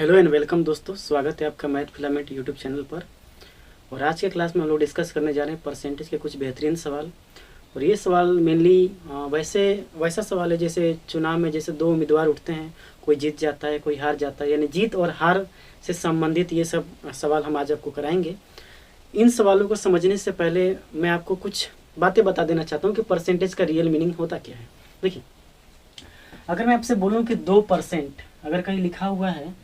Hello and welcome दोस्तों, स्वागत है आपका मैथ फिलामेंट यूट्यूब चैनल पर। और आज के क्लास में हम लोग डिस्कस करने जा रहे हैं परसेंटेज के कुछ बेहतरीन सवाल। और ये सवाल मेनली वैसा सवाल है जैसे चुनाव में जैसे दो उम्मीदवार उठते हैं, कोई जीत जाता है कोई हार जाता है, यानी जीत और हार से संबंधित ये सब सवाल हम आज आपको कराएंगे। इन सवालों को समझने से पहले मैं आपको कुछ बातें बता देना चाहता हूँ कि परसेंटेज का रियल मीनिंग होता क्या है। देखिए, अगर मैं आपसे बोलूँ कि 2%, अगर कहीं लिखा हुआ है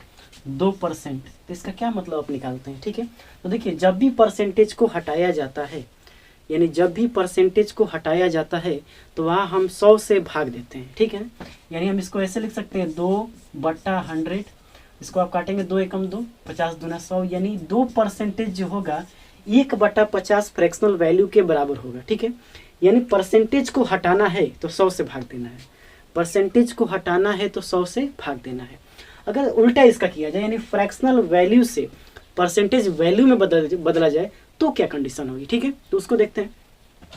2%, तो इसका क्या मतलब आप निकालते हैं। ठीक है, तो देखिए, जब भी परसेंटेज को हटाया जाता है, यानी जब भी परसेंटेज को हटाया जाता है तो वहाँ हम 100 से भाग देते हैं। ठीक है, यानी हम इसको ऐसे लिख सकते हैं 2/100। इसको आप काटेंगे 2 एकम 2, 50 दूना 100, यानी 2% जो होगा 1/50 फ्रैक्शनल वैल्यू के बराबर होगा। ठीक है, यानी परसेंटेज को हटाना है तो 100 से भाग देना है, परसेंटेज को हटाना है तो 100 से भाग देना है। अगर उल्टा इसका किया जाए, यानी फ्रैक्शनल वैल्यू से परसेंटेज वैल्यू में बदला जाए तो क्या कंडीशन होगी। ठीक है, तो उसको देखते हैं।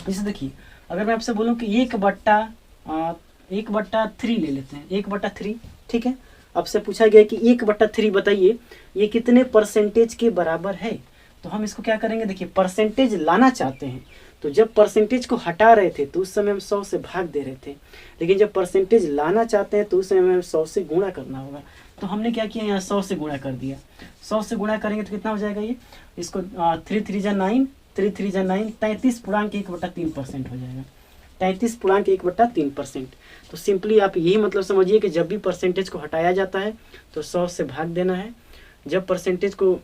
जैसे देखिए, अगर मैं आपसे बोलूँ कि 1/3 ले लेते हैं, 1/3। ठीक है, आपसे पूछा गया कि 1/3 बताइए ये कितने परसेंटेज के बराबर है। तो हम इसको क्या करेंगे, देखिए, परसेंटेज लाना चाहते हैं तो जब परसेंटेज को हटा रहे थे तो उस समय हम 100 से भाग दे रहे थे, लेकिन जब परसेंटेज लाना चाहते हैं तो उस समय हमें 100 से गुणा करना होगा। तो हमने क्या किया, यहाँ 100 से गुणा कर दिया। 100 से गुणा करेंगे तो कितना हो जाएगा ये, इसको 3 3 जा 9, 3 3 जा 9, 33.1/3% हो जाएगा। 33.1/3%। तो सिंपली आप यही मतलब समझिए कि जब भी परसेंटेज को हटाया जाता है तो 100 से भाग देना है, जब परसेंटेज को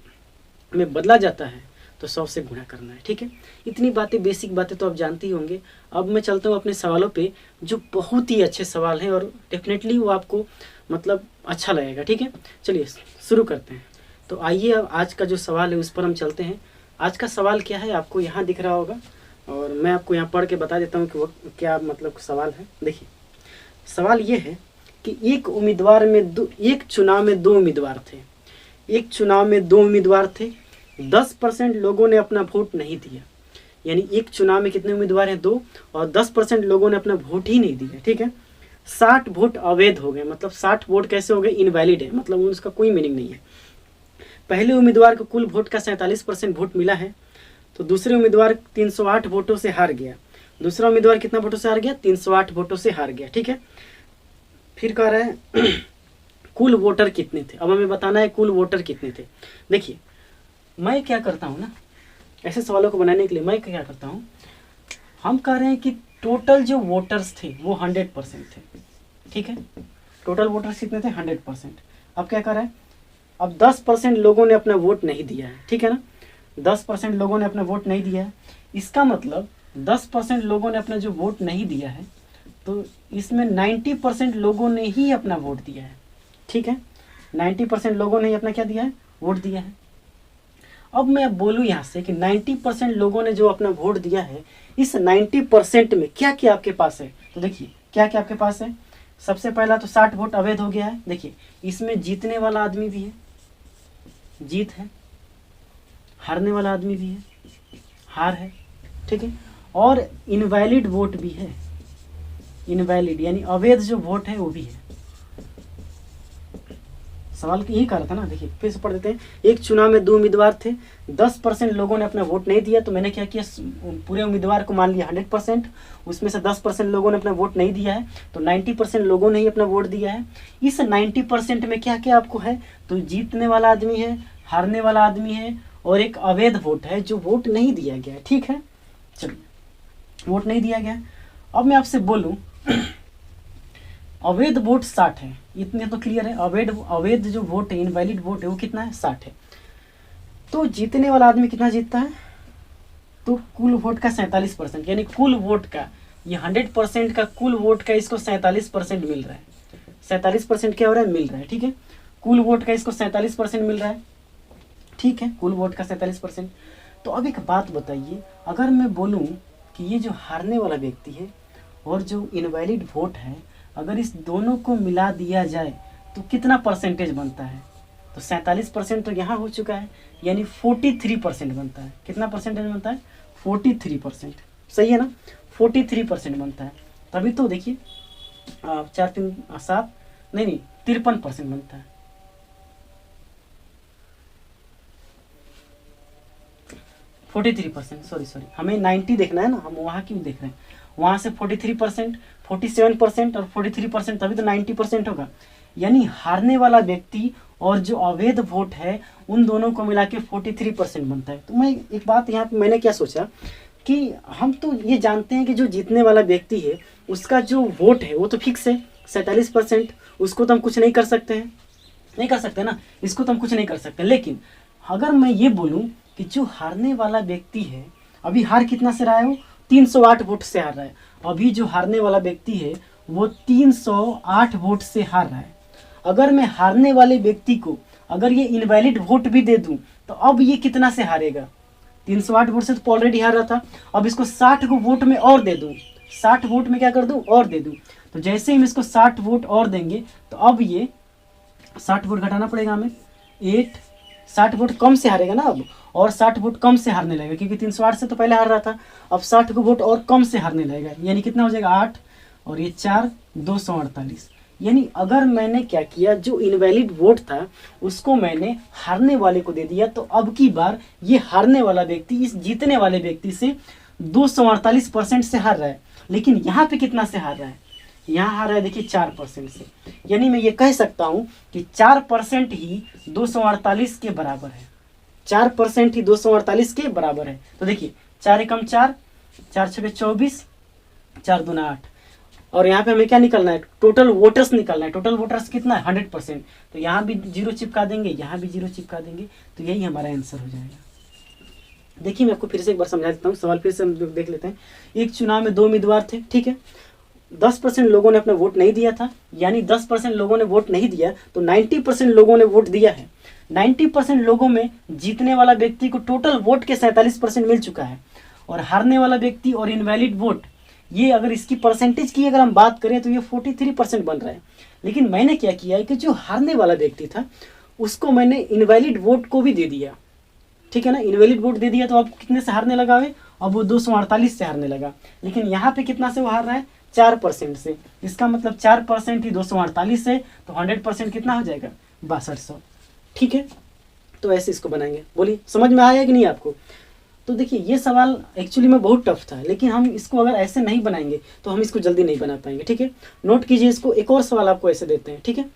में बदला जाता है तो 100 से गुणा करना है। ठीक है, इतनी बातें, बेसिक बातें तो आप जानते ही होंगे। अब मैं चलता हूँ अपने सवालों पे, जो बहुत ही अच्छे सवाल हैं और डेफिनेटली वो आपको मतलब अच्छा लगेगा। ठीक है, चलिए शुरू करते हैं। तो आइए अब आज का जो सवाल है उस पर हम चलते हैं। आज का सवाल क्या है आपको यहाँ दिख रहा होगा, और मैं आपको यहाँ पढ़ के बता देता हूँ कि वो क्या मतलब सवाल है। देखिए, सवाल ये है कि एक चुनाव में दो उम्मीदवार थे। एक चुनाव में दो उम्मीदवार थे, 10% लोगों ने अपना वोट नहीं दिया। यानी एक चुनाव में कितने उम्मीदवार हैं, 2, और 10% लोगों ने अपना वोट ही नहीं दिया। ठीक है, 60 वोट अवैध हो गए। मतलब 60 वोट कैसे हो गए, इनवैलिड है, मतलब उसका कोई मीनिंग नहीं है। पहले उम्मीदवार को कुल वोट का 47% वोट मिला है, तो दूसरे उम्मीदवार 308 वोटों से हार गया। दूसरा उम्मीदवार कितना वोटों से हार गया, 308 वोटों से हार गया। ठीक है, फिर कह रहा है कुल वोटर कितने थे। अब हमें बताना है कुल वोटर कितने थे। देखिए, मैं क्या करता हूँ ना, ऐसे सवालों को बनाने के लिए मैं क्या करता हूँ, हम कह रहे हैं कि टोटल जो वोटर्स थे वो 100% थे। ठीक है, टोटल वोटर्स कितने थे, 100%। अब क्या कर रहा है, अब 10% लोगों ने अपना वोट नहीं दिया है। ठीक है ना, 10% लोगों ने अपना वोट नहीं दिया है। इसका मतलब 10% लोगों ने अपना जो वोट नहीं दिया है, तो इसमें 90% लोगों ने ही अपना वोट दिया है। ठीक है, 90% लोगों ने ही अपना क्या दिया है, वोट दिया है। अब मैं बोलूँ यहाँ से कि 90% लोगों ने जो अपना वोट दिया है, इस 90% में क्या क्या आपके पास है। तो देखिए, क्या क्या आपके पास है। सबसे पहला तो 60 वोट अवैध हो गया है। देखिए, इसमें जीतने वाला आदमी भी है, जीत है, हारने वाला आदमी भी है, हार है। ठीक है, और इनवैलिड वोट भी है, इनवैलिड यानी अवैध जो वोट है वो भी है। सवाल यही कह रहा था ना। देखिए, फिर से पढ़ देते हैं। एक चुनाव में दो उम्मीदवार थे, 10% लोगों ने अपना वोट नहीं दिया, तो मैंने क्या किया, पूरे उम्मीदवार को मान लिया 100%, उसमें से 10% लोगों ने अपना वोट नहीं दिया है, तो 90% लोगों ने ही अपना वोट दिया है। इस 90% में क्या क्या आपको है, तो जीतने वाला आदमी है, हारने वाला आदमी है, और एक अवैध वोट है जो वोट नहीं दिया गया है। ठीक है, चलिए, वोट नहीं दिया गया। अब मैं आपसे बोलूँ अवैध वोट 60 है, इतने तो क्लियर है। अवैध जो वोट है, इनवैलिड वोट है, वो कितना है, 60 है। तो जीतने वाला आदमी कितना जीतता है, तो कुल वोट का 47%, यानी कुल वोट का, ये 100% का कुल वोट का इसको 47% मिल रहा है। 47% क्या हो रहा है, मिल रहा है। ठीक है, कुल वोट का इसको 47% मिल रहा है। ठीक है, कुल वोट का 47%। तो अब एक बात बताइए, अगर मैं बोलूँ कि ये जो हारने वाला व्यक्ति है और जो इनवैलिड वोट है, अगर इस दोनों को मिला दिया जाए तो कितना परसेंटेज बनता है, तो 47% तो यहाँ हो चुका है, यानी 43% बनता है। कितना परसेंटेज बनता है, 43%। सही है ना, 43% बनता है। तभी तो देखिए 4 3 7 नहीं 53% बनता है। 43%, सॉरी हमें 90 देखना है ना, हम वहाँ की भी देख रहे हैं। वहाँ से 43%, 47% और 43%, तभी तो 90% होगा। यानी हारने वाला व्यक्ति और जो अवैध वोट है उन दोनों को मिला के 43% बनता है। तो मैं एक बात यहाँ पे मैंने क्या सोचा कि हम तो ये जानते हैं कि जो जीतने वाला व्यक्ति है उसका जो वोट है वो तो फिक्स है 47%, उसको तो हम कुछ नहीं कर सकते हैं, नहीं कर सकते ना, इसको तो हम कुछ नहीं कर सकते। लेकिन अगर मैं ये बोलूँ कि जो हारने वाला व्यक्ति है, अभी हार कितना से रहा है, वो 308 वोट से हार रहा है। अभी जो हारने वाला व्यक्ति है वो 308 वोट से हार रहा है। अगर मैं हारने वाले व्यक्ति को अगर ये इनवैलिड वोट भी दे दूं तो अब ये कितना से हारेगा, 308 वोट से तो ऑलरेडी हार रहा था। अब इसको 60 को वोट में और दे दूं, 60 वोट में क्या कर दूं, और दे दूं। तो जैसे ही हम इसको 60 वोट और देंगे तो अब ये 60 वोट घटाना पड़ेगा हमें, 60 वोट कम से हारेगा ना अब, और 60 वोट कम से हारने लगेगा क्योंकि 308 से तो पहले हार रहा था। अब 60 को वोट और कम से हारने लगेगा, यानी कितना हो जाएगा 8 और ये 4, 248। यानी अगर मैंने क्या किया, जो इनवैलिड वोट था उसको मैंने हारने वाले को दे दिया, तो अब की बार ये हारने वाला व्यक्ति इस जीतने वाले व्यक्ति से 248% से हार रहा है। लेकिन यहाँ पे कितना से हार रहा है, यहाँ हार रहा है देखिए 4% से। यानी मैं ये कह सकता हूँ कि 4% ही 248 के बराबर है, 4% ही 248 के बराबर है। तो देखिए 4 एकम 4, 4 छके 24, 4 दूना 8, और यहाँ पे हमें क्या निकलना है, टोटल वोटर्स निकलना है। टोटल वोटर्स कितना है 100%, तो यहाँ भी 0 चिपका देंगे, यहाँ भी 0 चिपका देंगे, तो यही हमारा आंसर हो जाएगा। देखिए मैं आपको फिर से एक बार समझा देता हूँ, सवाल फिर से हम देख लेते हैं। एक चुनाव में 2 उम्मीदवार थे, ठीक है, 10% लोगों ने अपना वोट नहीं दिया था, यानी 10% लोगों ने वोट नहीं दिया तो 90% लोगों ने वोट दिया है। 90% लोगों में जीतने वाला व्यक्ति को टोटल वोट के 47% मिल चुका है, और हारने वाला व्यक्ति और इनवैलिड वोट, ये अगर इसकी परसेंटेज की अगर हम बात करें तो ये 43% बन रहा है। लेकिन मैंने क्या किया है कि जो हारने वाला व्यक्ति था उसको मैंने इनवैलिड वोट को भी दे दिया, ठीक है ना, इनवैलिड वोट दे दिया, तो अब कितने से हारने लगा है, अब वो 248 से हारने लगा। लेकिन यहाँ पे कितना से वो हार रहा है, 4% से। इसका मतलब 4% ही 248 है, तो 100% कितना हो जाएगा, 6200, ठीक है। तो ऐसे इसको बनाएंगे। बोलिए समझ में आया कि नहीं आपको। तो देखिए ये सवाल एक्चुअली में बहुत टफ था, लेकिन हम इसको अगर ऐसे नहीं बनाएंगे तो हम इसको जल्दी नहीं बना पाएंगे, ठीक है। नोट कीजिए इसको, एक और सवाल आपको ऐसे देते हैं, ठीक है।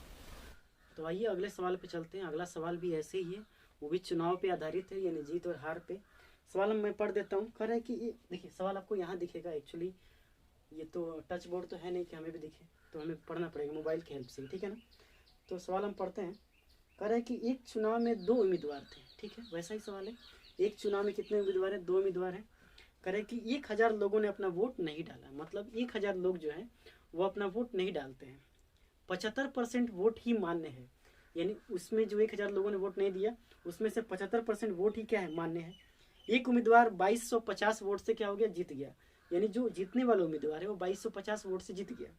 तो आइए अगले सवाल पे चलते हैं। अगला सवाल भी ऐसे ही है, वो भी चुनाव पे आधारित है, यानी जीत और हार पे। सवाल मैं पढ़ देता हूँ। कह रहा है कि ये देखिए सवाल आपको यहाँ दिखेगा, एक्चुअली ये तो टच बोर्ड तो है नहीं कि हमें भी दिखे, तो हमें पढ़ना पड़ेगा मोबाइल की हेल्प से, ठीक है ना। तो सवाल हम पढ़ते हैं। कह रहा है कि एक चुनाव में 2 उम्मीदवार थे, ठीक है, वैसा ही सवाल है। एक चुनाव में कितने उम्मीदवार हैं, 2 उम्मीदवार हैं। कह रहे हैं कि 1000 लोगों ने अपना वोट नहीं डाला, मतलब 1000 लोग जो हैं वो अपना वोट नहीं डालते हैं। 75% वोट ही मान्य है, यानी उसमें जो 1000 लोगों ने वोट नहीं दिया उसमें से 75% वोट ही क्या है, मान्य है। एक उम्मीदवार 2250 वोट से क्या हो गया, जीत गया, यानी जो जीतने वाला उम्मीदवार है वो 2250 वोट से जीत गया।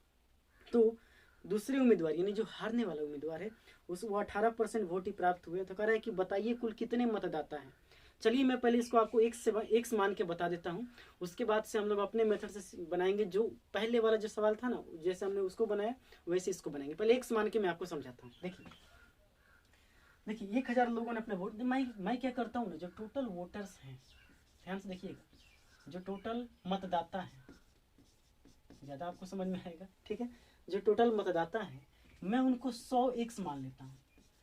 तो दूसरे उम्मीदवार यानी जो हारने वाला उम्मीदवार है वो 18% वोट ही प्राप्त हुए। तो कह रहा है कि बताइए कुल कितने मतदाता हैं। चलिए मैं पहले इसको आपको एक मान के बता देता हूँ, उसके बाद से हम लोग अपने मेथड से बनाएंगे। जो पहले वाला जो सवाल था ना, जैसे हमने उसको बनाया वैसे इसको बनाएंगे। पहले एक मान के मैं आपको समझाता हूँ। देखिए 1000 लोगों ने अपने वोट, मैं क्या करता हूँ ना, जो टोटल वोटर्स हैं, ध्यान से देखिएगा, जो टोटल मतदाता है, ज़्यादा आपको समझ में आएगा, ठीक है। जो टोटल मतदाता है मैं उनको 100x मान लेता हूँ।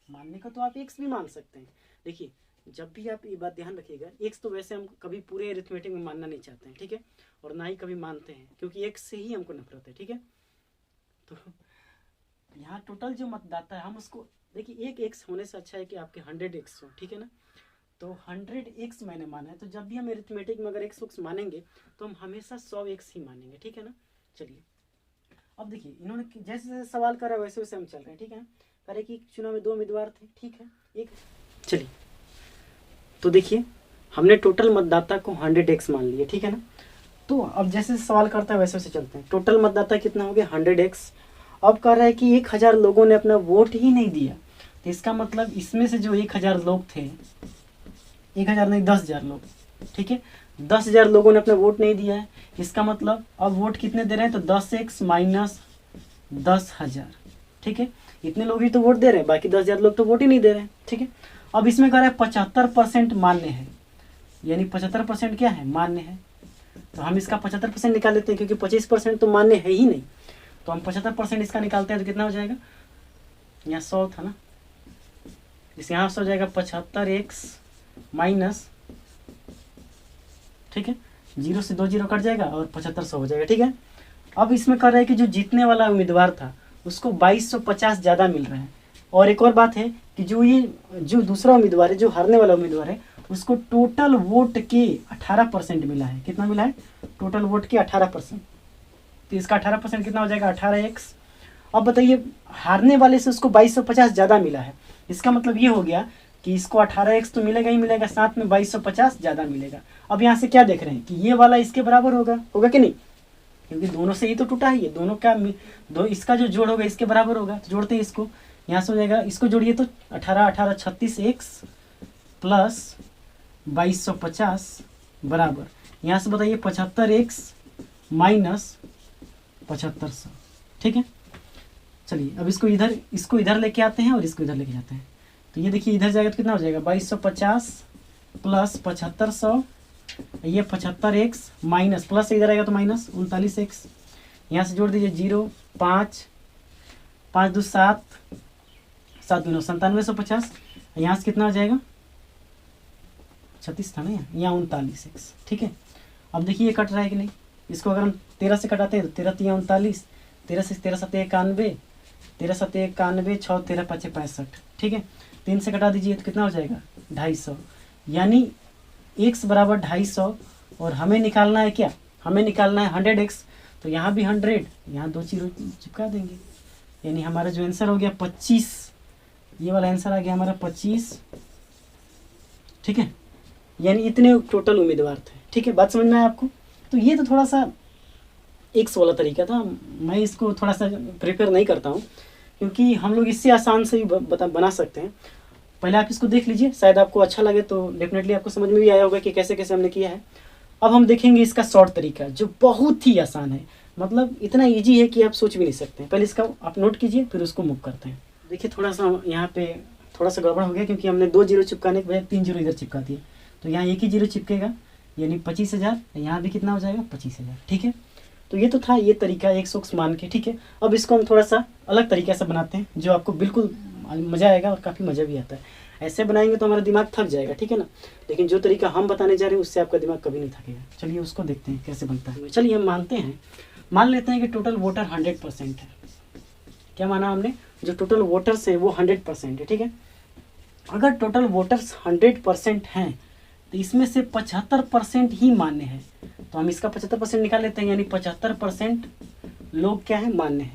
मानने का तो आप x भी मान सकते हैं। देखिए जब भी आप ये बात ध्यान रखिएगा, x तो वैसे हम कभी पूरे अरिथमेटिक में मानना नहीं चाहते हैं, ठीक है, और ना ही कभी मानते हैं, क्योंकि x से ही हमको नफरत है, ठीक है। तो यहाँ टोटल जो मतदाता है हम उसको, देखिए एक x होने से अच्छा है कि आपके 100x हो, ठीक है ना। तो 100x मैंने माना है, तो जब भी हम अरिथमेटिक में अगर x मानेंगे तो हम हमेशा 100x ही मानेंगे, ठीक है ना। चलिए अब देखिए इन्होंने जैसे जैसे सवाल करा वैसे वैसे हम चल रहे हैं, ठीक है। करे कि चुनाव में 2 उम्मीदवार थे, ठीक है, एक, चलिए तो देखिए हमने टोटल मतदाता को 100x मान लिया, ठीक है ना। तो अब जैसे सवाल करता है वैसे वैसे चलते हैं। टोटल मतदाता कितना हो गया, 100x। अब कह रहा है कि 1000 लोगों ने अपना वोट ही नहीं दिया, तो इसका मतलब इसमें से जो 1000 लोग थे, 1000 नहीं 10,000 लोग, ठीक है, 10,000 लोगों ने अपना वोट नहीं दिया है। इसका मतलब अब वोट कितने दे रहे हैं, तो 10x माइनस 10,000, ठीक है, इतने लोग ही तो वोट दे रहे हैं, बाकी 10,000 लोग तो वोट ही नहीं दे रहे हैं, ठीक है। अब इसमें कह रहा है 75% मान्य है, यानी 75% क्या है, मान्य है। तो हम इसका 75% निकाल लेते हैं, क्योंकि 25% तो मान्य है ही नहीं। तो हम 75% इसका निकालते हैं तो कितना हो जाएगा, यहाँ 100 था ना, इस यहाँ से हो जाएगा 75x माइनस, ठीक है, 0 से 2 0 कट जाएगा और 7500 हो जाएगा, ठीक है। अब इसमें कर रहे हैं कि जो जीतने वाला उम्मीदवार था उसको 2250 ज़्यादा मिल रहा है। और एक और बात है कि जो दूसरा उम्मीदवार है, जो हारने वाला उम्मीदवार है, उसको टोटल वोट के 18% मिला है। कितना मिला है, टोटल वोट के 18%। तो इसका 18% कितना हो जाएगा, 18x। अब बताइए, हारने वाले से उसको 2250 ज़्यादा मिला है, इसका मतलब ये हो गया कि इसको 18x तो मिलेगा ही मिलेगा, साथ में 2250 ज़्यादा मिलेगा। अब यहाँ से क्या देख रहे हैं कि ये वाला इसके बराबर होगा कि नहीं, क्योंकि दोनों से ही तो टूटा है, ये दोनों का इसका जो जोड़ होगा इसके बराबर होगा। तो जोड़ते हैं इसको, यहाँ से हो जाएगा, इसको जोड़िए तो 18 18 36x प्लस 2250 बराबर, यहाँ से बताइए 75x माइनस 7500, ठीक है। चलिए अब इसको इधर लेके आते हैं और इसको इधर लेके जाते हैं। तो ये देखिए इधर जाएगा तो कितना हो जाएगा, 2250 प्लस 7500, ये 75x माइनस, प्लस इधर आएगा तो माइनस 39x, यहाँ से जोड़ दीजिए 0 5 5 2 7 7 2 9 9750, यहाँ से कितना हो जाएगा, 36 था ना यहाँ 39x, ठीक है। अब देखिए ये कट रहा है कि नहीं, इसको अगर हम 13 से कटाते हैं तो 13 3 39, 13 से 13 7 91, 13 7 91, 6 13 5 65, ठीक है। 3 से कटा दीजिए तो कितना हो जाएगा, 250, यानी x बराबर 250। और हमें निकालना है क्या, हमें निकालना है 100x। तो यहाँ भी 100, यहाँ 2 जीरो चिपका देंगे, यानी हमारा जो आंसर हो गया 25, ये वाला आंसर आ गया हमारा 25, ठीक है। यानी इतने टोटल उम्मीदवार थे, ठीक है। बात समझ में आया आपको। तो ये तो थोड़ा सा एक्स वाला तरीका था, मैं इसको थोड़ा सा प्रेफर नहीं करता हूँ, क्योंकि हम लोग इससे आसान से भी बना सकते हैं। पहले आप इसको देख लीजिए, शायद आपको अच्छा लगे तो डेफिनेटली आपको समझ में भी आया होगा कि कैसे कैसे हमने किया है। अब हम देखेंगे इसका शॉर्ट तरीका, जो बहुत ही आसान है, मतलब इतना इजी है कि आप सोच भी नहीं सकते। पहले इसका आप नोट कीजिए, फिर उसको मूव करते हैं। देखिए थोड़ा सा यहाँ पे थोड़ा सा गड़बड़ हो गया, क्योंकि हमने 2 जीरो चिपकाने के बजाय 3 जीरो इधर चिपका दिए। तो यहाँ एक ही जीरो चिपकेगा, यानी 25,000, यहाँ भी कितना हो जाएगा, 25,000, ठीक है। तो ये तो था ये तरीका 100 मान के, ठीक है। अब इसको हम थोड़ा सा अलग तरीके से बनाते हैं, जो आपको बिल्कुल मज़ा आएगा और काफ़ी मज़ा भी आता है। ऐसे बनाएंगे तो हमारा दिमाग थक जाएगा, ठीक है ना, लेकिन जो तरीका हम बताने जा रहे हैं उससे आपका दिमाग कभी नहीं थकेगा। चलिए उसको देखते हैं कैसे बनता है। चलिए हम मान लेते हैं कि टोटल वोटर 100% है। क्या माना हमने, जो टोटल वोटर्स हैं वो 100% है, ठीक है। अगर टोटल वोटर्स 100% हैं तो इसमें से 75% ही मान्य है। तो हम इसका 75% निकाल लेते हैं, यानी 75% लोग क्या है, मान्य है।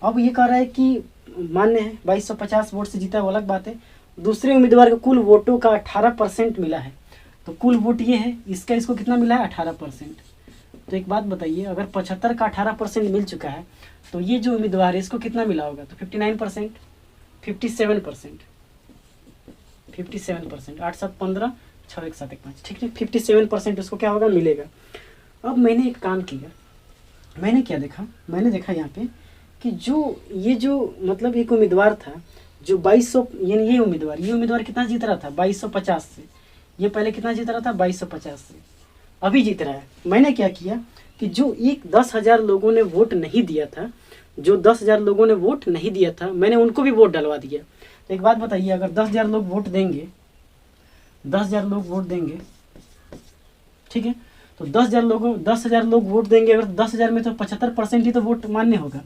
अब ये कह रहा है कि मान्य है, 2250 वोट से जीता है, वो अलग बात है। दूसरे उम्मीदवार को कुल वोटों का 18% मिला है, तो कुल वोट ये है, इसको कितना मिला है, 18%। तो एक बात बताइए, अगर 75 का 18% मिल चुका है तो ये जो उम्मीदवार है इसको कितना मिला होगा, तो 59%, 57%, 8 7 15 6 1 7 1 5, ठीक है, 57% उसको क्या होगा, मिलेगा। अब मैंने एक काम किया, मैंने देखा यहाँ पे कि जो मतलब एक उम्मीदवार था जो 2200, यानी ये उम्मीदवार कितना जीत रहा था, 2250 से। ये पहले कितना जीत रहा था, 2250 से, अभी जीत रहा है। मैंने क्या किया कि जो 10,000 लोगों ने वोट नहीं दिया था, मैंने उनको भी वोट डलवा दिया। तो एक बात बताइए, अगर 10,000 लोग वोट देंगे, 10,000 लोग वोट देंगे, ठीक है, तो 10,000 लोग वोट देंगे। अगर 10,000 में तो 75% ही तो वोट मान्य होगा,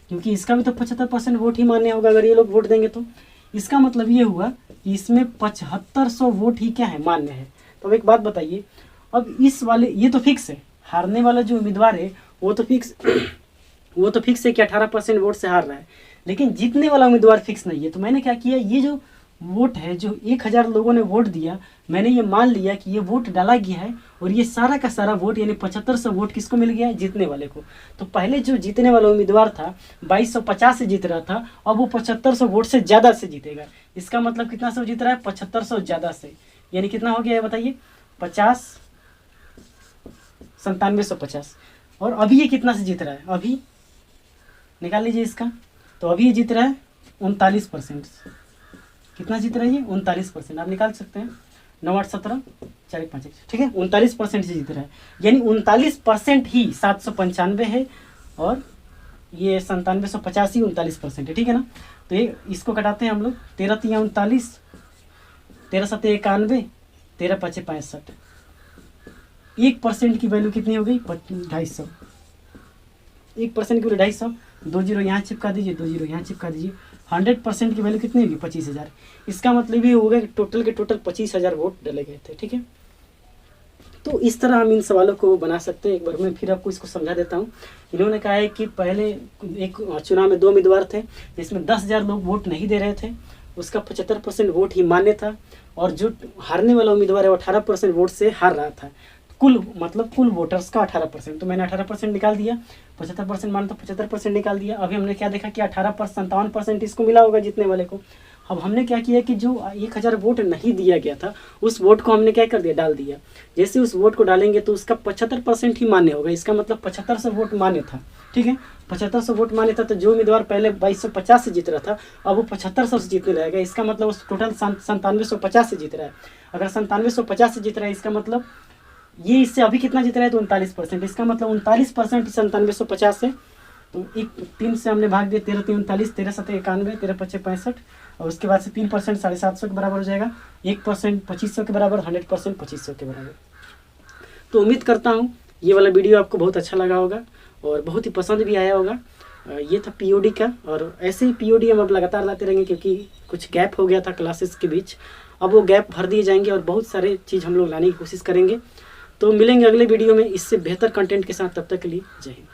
क्योंकि इसका भी तो 75% वोट ही मान्य होगा अगर ये लोग वोट देंगे। तो इसका मतलब ये हुआ कि इसमें 7500 वोट ही क्या है, मान्य है। तो अब एक बात बताइए, अब इस वाले, ये तो फिक्स है, हारने वाला जो उम्मीदवार है वो तो फिक्स है कि 18% वोट से हार रहा है, लेकिन जीतने वाला उम्मीदवार फिक्स नहीं है। तो मैंने क्या किया, ये जो वोट है, जो 1000 लोगों ने वोट दिया, मैंने ये मान लिया कि ये वोट डाला गया है, और ये सारा का सारा वोट यानी 7500 वोट किसको मिल गया है, जीतने वाले को। तो पहले जो जीतने वाला उम्मीदवार था 2250 से जीत रहा था, अब वो 7500 वोट से ज़्यादा से जीतेगा। इसका मतलब कितना से जीत रहा है, 7500 ज़्यादा से, यानी कितना हो गया है बताइए, 9750। और अभी ये कितना से जीत रहा है, अभी निकाल लीजिए इसका, तो अभी ये जीत रहा है 39%। कितना जीत रहा है ये, 39%। आप निकाल सकते हैं, 9 8 17 4 5 ठीक है, 39% से जीत रहा है, यानी 39% ही 795 है और ये 9785 39% है, ठीक है ना। तो ये इसको कटाते हैं हम लोग, 13 3 39, 13 7 91, 13 5 65, 1% की वैल्यू कितनी हो गई 250, 1% की वैल्यू 250, 2 जीरो यहाँ चिपका दीजिए, 2 जीरो यहाँ चिपका दीजिए, 100% की वैल्यू कितनी होगी 25,000। इसका मतलब ये होगा कि टोटल के टोटल 25,000 वोट डाले गए थे, ठीक है। तो इस तरह हम इन सवालों को बना सकते हैं। एक बार मैं फिर आपको इसको समझा देता हूँ। इन्होंने कहा है कि पहले एक चुनाव में 2 उम्मीदवार थे जिसमें 10,000 लोग वोट नहीं दे रहे थे, उसका 75% वोट ही मान्य था, और जो हारने वाला उम्मीदवार है वो 18% वोट से हार रहा था। कुल मतलब कुल वोटर्स का 18%, तो मैंने 18% निकाल दिया, 75% माना तो 75% निकाल दिया। अभी हमने क्या देखा कि 57% इसको मिला होगा जीतने वाले को। अब हमने क्या किया कि जो 1,000 वोट नहीं दिया गया था उस वोट को हमने क्या कर दिया, डाल दिया। जैसे उस वोट को डालेंगे तो उसका 75% ही मान्य होगा, इसका मतलब 7500 वोट मान्य था, ठीक है। 7500 वोट मान्य था, तो जो उम्मीदवार पहले 2250 से जीत रहा था अब वो 7500 से जीतने लगेगा, इसका मतलब उस टोटल 9750 से जीत रहा है। अगर 9750 से जीत रहा है इसका मतलब ये इससे अभी कितना जीत रहा है तो 39%, इसका मतलब 39% 9750 से, तो 3 से हमने भाग दिया, 13 3 39, 13 7 91, 13 5 65, और उसके बाद से 3% 750 के बराबर हो जाएगा, 1% 2500 के बराबर, 100% 2500 के बराबर। तो उम्मीद करता हूँ ये वाला वीडियो आपको बहुत अच्छा लगा होगा और बहुत ही पसंद भी आया होगा। ये था पीओडी का, और ऐसे ही पीओडी हम अब लगातार लाते रहेंगे क्योंकि कुछ गैप हो गया था क्लासेस के बीच, अब वो गैप भर दिए जाएंगे और बहुत सारे चीज़ हम लोग लाने की कोशिश करेंगे। तो मिलेंगे अगले वीडियो में इससे बेहतर कंटेंट के साथ, तब तक के लिए जय हिंद।